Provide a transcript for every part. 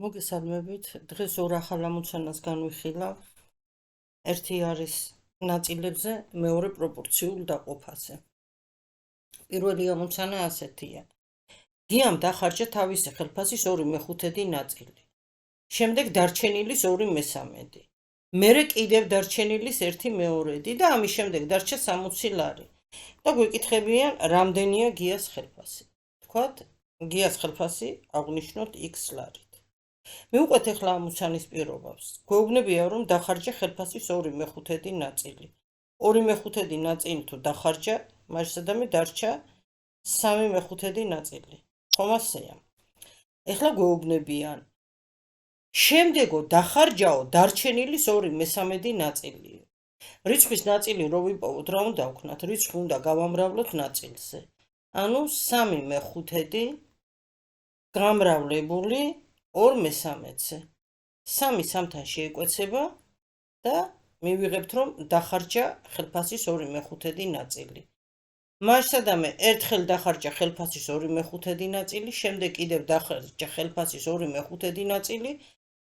მოგესალმებით. დღეს ორ ახალ ამოცანას განვიხილავ. ერთი არის ნაწილებზე, მეორე პროპორციულ დაყოფაზე. პირველი ამოცანა ასეთია. გიამ დახარჯა თავისი ხელფასის 2/5 ნაწილი. შემდეგ დარჩენილის 2/3. მერე კიდევ დარჩენილის 1/2 და ამის შემდეგ დარჩა 60 ლარი. და გვეკითხებიან, რამდენია გიას ხელფასი. თქვათ, გიას ხელფასი აღვნიშნოთ X ლარი. მივუყვეთ ახლა ამოცანის პირობებს. გვეუბნებია, რომ დახარჯა ხელფასის 2/5 ნაწილი. 2/5 ნაწილი თუ დახარჯა, მაშინ დარჩა 3/5 ნაწილი. ხომ ასეა? ახლა გვეუბნებიან, შემდეგო დახარჯაო დარჩენილის 2/3 ნაწილია. რიცხვის ნაწილი რო ვიპოვოთ, რა უნდა ვქნათ? რიცხვი უნდა გავამრავლოთ ნაწილზე. ანუ 3/5 გამრავლებული 2/3-ზე. 3 3-თან შეიკვეცება და მივიღებთ, რომ დახარჯა ხელფასის 2/5 ნაწილი. მაშადამე ერთხელ დახარჯა ხელფასის 2/5 ნაწილი, შემდეგ კიდევ დახარჯა ხელფასის 2/5 ნაწილი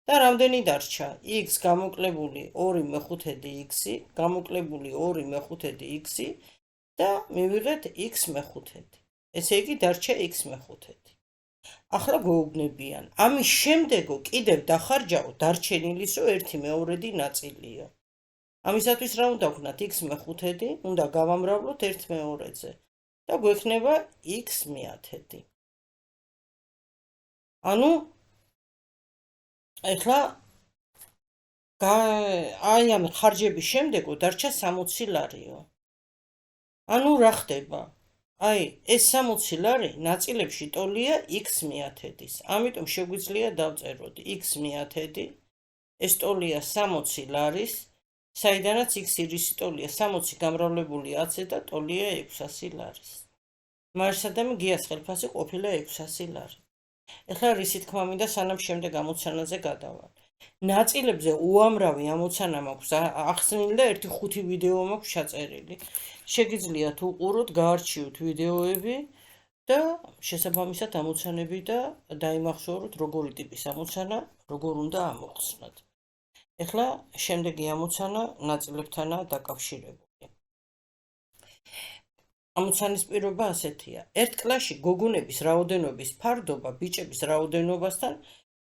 და რამდენი დარჩა? X გამოკლებული 2/5x, გამოკლებული 2/5x და მივიღეთ x/5. ესე იგი დარჩა x/5. ახლა გვეუბნებიან, ამის შემდეგო კიდევ დახარჯაო დარჩენილისო 1/2 ნაწილიო. ამისათვის რა უნდა ვქნათ? x/5 უნდა გავამრავლოთ 1/2-ზე და გვექნება x/100. ანუ ახლა აი ამ ხარჯების შემდეგო დარჩა 60 ლარიო. ანუ რა ხდება? აი, ეს 60 ლარი ნაწილებში ტოლია x/100-ის. ამიტომ შეგვიძლია დავწეროთ x/100, ეს ტოლია 60 ლარის, საიდანაც x-ი ტოლია 60 გამრავლებული 10-ზე და ტოლია 600 ლარის. მაშადამე გიას ხელფასი ყოფილა 600 ლარი. ეხლა რისი თქმა მინდა სანამ შემდეგ ამოცანაზე გადავალ. ნაწილებზე უამრავი ამოცანა მაქვს ახსნილი და 1-5 ვიდეო მაქვს ჩაწერილი. შეგიძლიათ უყუროთ, გაარჩიოთ ვიდეოები და შესაბამისად ამოცანები და დაიმახსოვროთ როგორი ტიპის ამოცანა, როგორ უნდა ამოხსნათ. ეხლა შემდეგი ამოცანა ნაწილებთანაა დაკავშირებული. ამოცანის პირობა ასეთია. ერთ კლასში გოგონების რაოდენობის ფარდობა ბიჭების რაოდენობასთან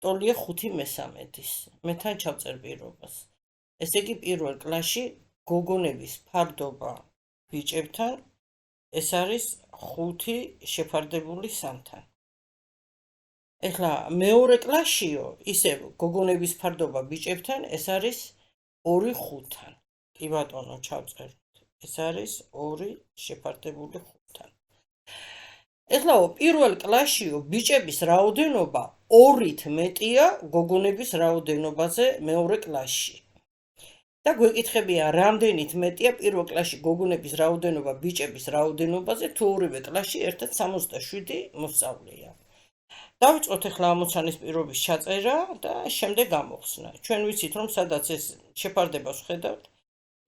ტოლია 5/3-ის. მე თან ჩავწერ პირობას. ესე იგი პირველ კლასში გოგონების ფარდობა ბიჭებთან ეს არის 5 შეფარდებული 3-თან. ეხლა მეორე კლასშიო, ისევ გოგონების ფარდობა ბიჭებთან ეს არის 2 5-თან. კი ბატონო, ჩავწერთ. ეს არის 2 შეფარდებული 5-თან. ეხლა პირველ კლასშიო ბიჭების რაოდენობა 2-ით მეტია გოგონების რაოდენობაზე მეორე კლასში. და გვეკითხებია, რამდენით მეტია პირველ კლასში გოგონების რაოდენობა ბიჭების რაოდენობაზე, თუ ორივე კლასში ერთად 67 მოსწავლეა. დავიწყოთ ახლა ამოცანის პირობის ჩაწერა და შემდეგ ამოხსნა. ჩვენ ვიცით, რომ სადაც ეს შეფარდებას ვხედავთ,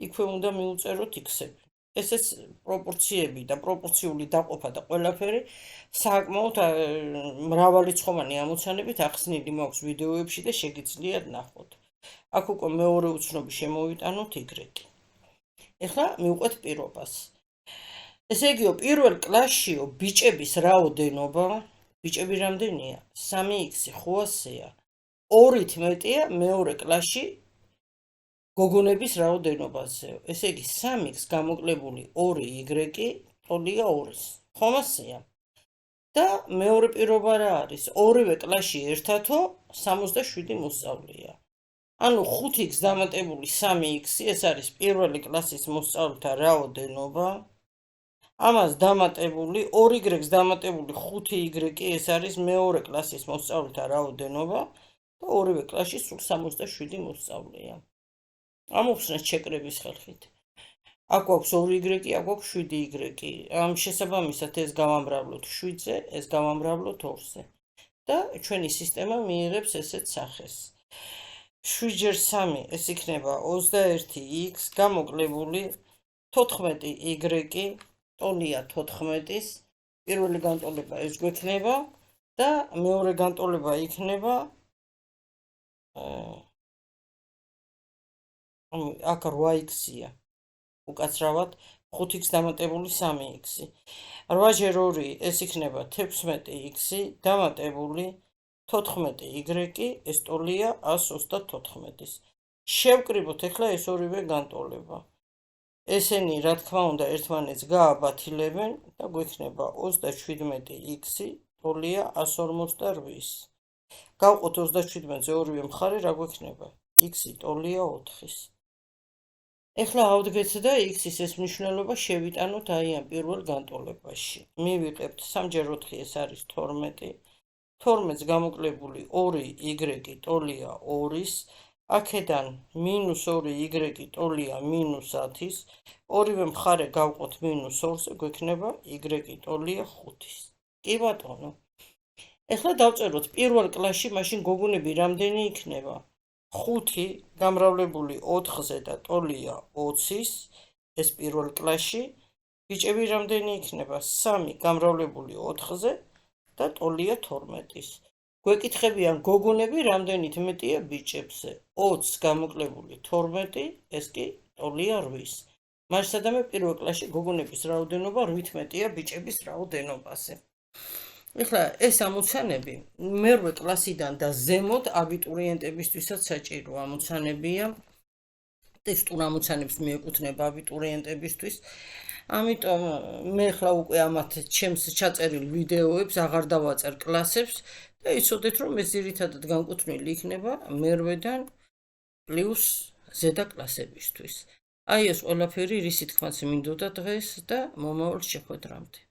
იქვე უნდა მივუწეროთ x-ები. ესეც პროპორციები და პროპორციული დაყოფა და ყველაფერი საკმაოდ მრავალრიცხოვანი ამოცანებით ახსნილი მაქვს ვიდეოებში და შეგიძლიათ ნახოთ. აქ უკვე მეორე უცნობი შემოვიტანოთ y. ეხლა მივყვეთ პირობას. ესე იგიო, პირველ კლასშიო ბიჭების რაოდენობა, ბიჭები რამდენია? 3x, ხო ასეა. 2-ით მეტია მეორე კლასში გოგონების რაოდენობაზე. ესე იგი 3x გამოკლებული 2y ტოლია 2-ს. ხომ ასეა? და მეორე პირობა რა არის? ორივე კლასში ერთადო 67 მოსწავლეა. ანუ 5x დამატებული 3x ეს არის პირველი კლასის მოსწავლეთა რაოდენობა. ამას დამატებული 2y დამატებული 5y ეს არის მეორე კლასის მოსწავლეთა რაოდენობა და ორივე კლასში სულ 67 მოსწავლეა. ამოხსნეთ შეკრების ხალხით. აქ გვაქვს 2y, აქ გვაქვს 7y. ამ შესაბამისად ეს გავამრავლოთ 7-ზე, ეს გავამრავლოთ 2-ზე. და ჩვენი სისტემა მიიღებს ესეთ სახეს. 7x3 ეს იქნება 21x გამოკლებული 14y ტოლია 14-ის. პირველი განტოლება ეს გვექნება და მეორე განტოლება იქნება აქ 8x-ია. უკაცრავად 5x დამატებული 3x. 8 ჯერ 2 ეს იქნება 16x დამატებული 14y, ეს ტოლია 134-ის. შევკრიბოთ ახლა ეს ორივე განტოლება. ესენი, რა თქმა უნდა, ერთმანეთს გააბათილებენ და გვექნება 37x ტოლია 148-ის. გავყოთ 37-ზე ორივე მხარე, რა გვექნება? x ტოლია 4-ის. ეხლა ავდგეთ და x-ის ეს მნიშვნელობა შევიტანოთ აი ამ პირველ განტოლებაში. მივიღებთ 3 ჯერ 4 ეს არის 12. 12-ს გამოკლებული 2y ტოლია 2-ის. აქედან -2y ტოლია -10-ის. ორივე მხარე გავყოთ -2-ზე, გვექნება y ტოლია 5-ის. კი ბატონო. ეხლა დავწეროთ პირველ კლასში მაშინ გოგონები რამდენი იქნება? 5 გამრავლებული 4-ზე და ტოლია 20-ის, ეს პირველ კლასში. ბიჭები რამდენი იქნება? 3 გამრავლებული 4-ზე და ტოლია 12-ის. გვეკითხებიან გოგონები რამდენით მეტია ბიჭებზე? 20 გამოკლებული 12, ეს კი ტოლია 8-ის. მარსადამე პირველ კლასში გოგონების რაოდენობა 8 მეტია ბიჭების რაოდენობაზე. ეხლა ეს ამოცანები მერვე კლასიდან და ზემოთ აბიტურიენტებისთვისაც საჭირო ამოცანებია. ტესტურ ამოცანებს მიეკუთვნება აბიტურიენტებისთვის. ამიტომ მე ახლა უკვე ამათ ჩემს ჩაწერილ ვიდეოებს აღარ დავაწერ კლასებს და იცოდეთ რომ ეს ძირითადად განკუთვნილი იქნება მერვედან პლუს ზედა კლასებისთვის. აი ეს ყველაფერი რისი თქმაც მინდოდა დღეს და მომავალ შეხვედრამდე.